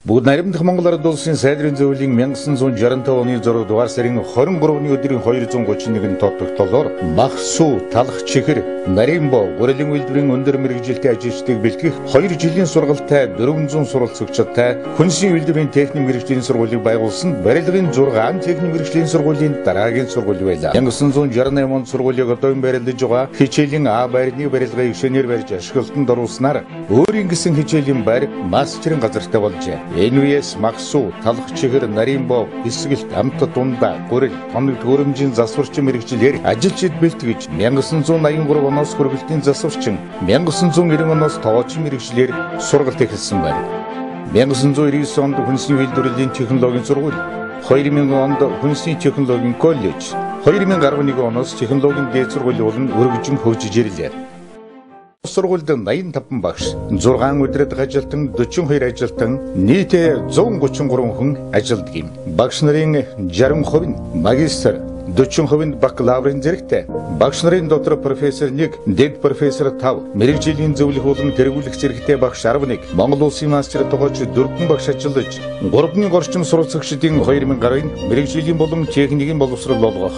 Бүгд найрамдах Монгол Ард улсын сайдрын зөвлөлийн 1965 оны 6 дугаар сарын 23-ны өдрийн 231-нд тодтогдолоор Мах сүү, талах чихэр, нарийн боо, гурилан үйлдвэрийн өндөр мэргэжилтэй ажилчдыг бэлтгэх 2 жилийн сургалттай 400 суралцагчтай хүнсийн үйлдвэрийн техник мэргэжлийн сургуулийг байгуулсан барилгын 6 техник мэргэжлийн сургуулийн дараагийн сургууль байлаа. 1968 онд сургуулийг одоогийн барилдаж байгаа хичээлийн А байрны барилгыг шинээр барьж ашиглалтанд оруулснаар өөрийн гэсэн хичээлийн байр мастерын газартай болжээ. Энэ үеэс Мах сүү, талах чихэр, нарийн боо, эсгэлт, амт дундаа, гурил, тоног төхөөрөмжийн засварчин мэргэжилээр ажилчид бэлтгэж 1983 оноос хөргөлтийн засварчин, 1990 оноос тоочийн мэргэжилээр сургалт эхэлсэн байна. 1999 онд хүнсийн үйлдвэрлэлийн технологийн сургууль, 2000 онд хүнсийн технологийн коллеж, 2011 оноос технологийн дээд сургууль болон өргөжин хөгжиж ирлээ. Сургуульд 85 багш, 6 өдрөд ажилтан, 42 ажилтан, нийтээ 133 хүн ажилддаг юм. Багш нарын 60% нь магистр, 40% нь бакалаврын зэрэгтэй. Багш нарын дотор профессор 1, дэд профессор 5, мэргэжлийн зөвлөх болон тэргүүлэх зэрэгтэй багш 11, Монгол улсын мастер тогооч 4 багш ажиллаж, 3 орчим суралцагчдын 2000 гаруйн мэргэжлийн болон техникийн боловсрол олгох,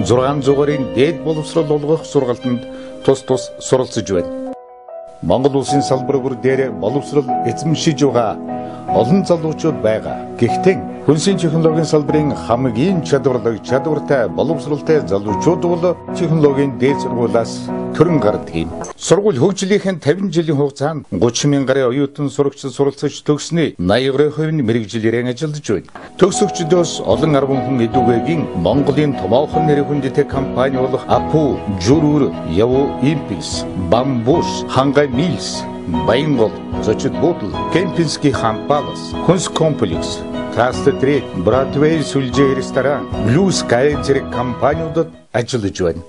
600 гаруйн дэд боловсрол олгох сургалтанд тус суралцж байна. Монгол улсын салбар бүр дээр боловсрол эзэмшиж байгаа олон залуучууд байгаа. Гэхдээ хүнсийн технологийн салбарын хамгийн чадвартай боловсролтой залуучууд бол технологийн дээд сургуулиас төрөн гардаг юм. Сургууль хөгжлийнхэн 50 жилийн хугацаанд 30 мянган оюутан сурагч суралцаж төгснөө 80% нь мэргэжилээр ажиллаж байна. Төгсөгчдөөс олон 10 хүн эдүгээгийн Монголын томоохон нэр хүндтэй компани болох Апу, Журүр, Яв Импис, Бамбуш, Хангай Милс, Баянгол, Зочид Бутл, Кемпинский Хампалас, Хүнс комплекс, Кастрит, Братвей сүлжээ ресторан, Blue Sky зэрэг компаниудад ажиллаж байна.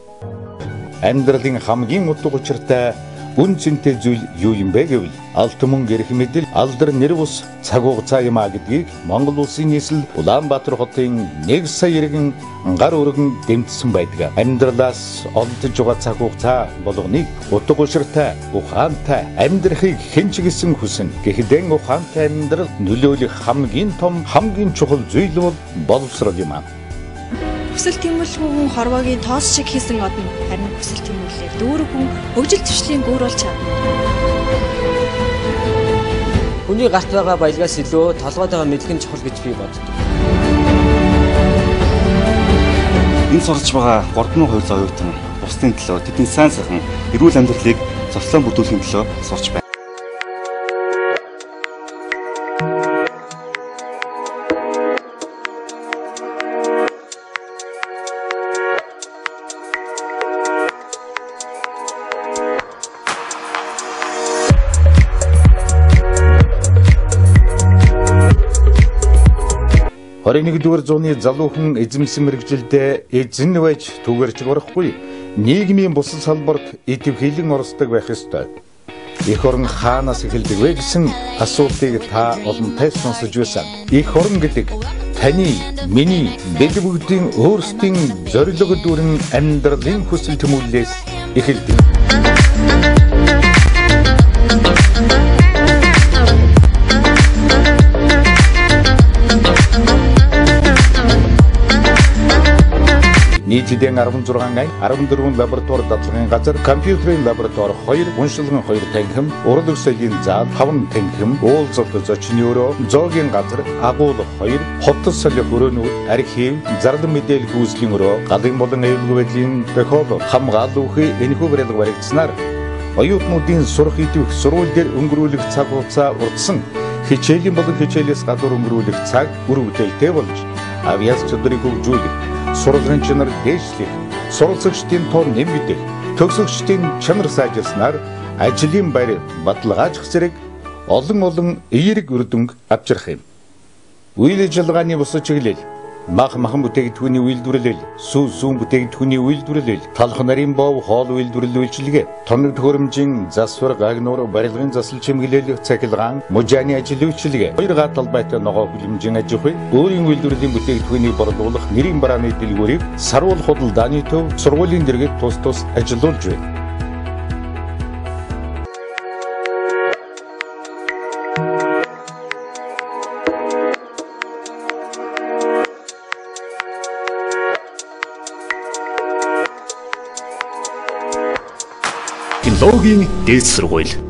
Амьдралын хамгийн утга учиртай үн цэнтэй зүйл юу юм бэ гэвэл алт мөн гэрх мэдэл, алдар нэр бус цаг хугацаа юм а гэдгийг Монгол улсын нийслэл Улаанбаатар хотын 1 сая иргэн гар өргөн дэмжсэн байдаг. Амьдралаас олдож байгаа цаг хугацаа болгоныг утга учиртай, ухаантай амьдрахыг хэн ч гэсэн хүснэ. Гэхдээ ухаантай амьдрал нөлөөлөх хамгийн том, хамгийн чухал зүйл бол боловсрол юм а. Хүсэл тэмүүлгүй хорвоогийн тоос шиг хийсэн одно харин хүсэл тэмүүлээд дүүрэг хүн хөгжил төвшлийн гүүр болж чадна. Хүний гарт байгаа баялгаас илүү толгойд байгаа мэдлэг чухал гэж би боддог. Энэ сурч байгаа 3,200 оюутан бусдын төлөө тэдний сайн сайхан эрүүл амьдралыг зохицон бүтээхийн төлөө сурч байна. Нэгдүгээр зууны залуухан эзэмсэн мэргэжилдээ эзэн байж түгэрч барахгүй нийгмийн бусад салбарт идэвхжүүлэн оролцдог байх ёстой. Эх орон хаанаас эхэлдэг вэ гэсэн асуултыг та олонтой сонсож байсан. Эх орон гэдэг таны, миний, бид бүгдийн өөрсдийн зорилго дүүрэн амьдралын хүсэл тэмүүллээс эхэлдэг. Нийтдээ 16 ай, 14 лаборатори дадлагын газар, компьютерийн лаборатори 2, уншилгын 2 танхим, урлаг соёлын зал 5 танхим, уулзалт зочны өрөө, зоогийн газар, агуулга 2, хотод солих өрөөнүүд, архив, зарлан мэдээлэл гүйцэтгэлийн өрөө, галын болон аюулгүй байдлын тохиолдол, хамгаалал үхий энэхүү барилга баригдсанаар оюутнуудын сурах идэвх сургууль дээр өнгөрүүлэх цаг хугацаа урдсан, хичээлийн болон хичээлээс гадуур өнгөрүүлэх цаг үр бүтээлтэй болж, авьяас чадварыг хөгжүүлэх, сургалтын чанар дээшлэх, суралцагчдын тоо нэмэгдэх, төгсөгчдийн чанар сайжирснаар ажлын байр баталгаажих зэрэг олон эерэг үр дүнг авчрах юм. Үйл ажиллагааны бусад чиглэл махан бүтээгдэхүүний үйлдвэрлэл, сүүн бүтээгдэхүүний үйлдвэрлэл, талх нарийн боо, хоол үйлдвэрлэл үйлчилгээ, тоног төхөөрөмжийн засвар, гагнуур, барилгын засал чимэглэл, цахилгаан, мужааны ажил үйлчилгээ, хоёр га талбайтай ногоо хүлэмжийн аж ахуй, өөрийн үйлдвэрлэлийн бүтээгдэхүүнийг борлуулах, нэрийн барааны дэлгүүрийг саруул худалдааны төв, сургуулийн дэргэд тус ажиллуулж байна. технологийн дээд сургууль.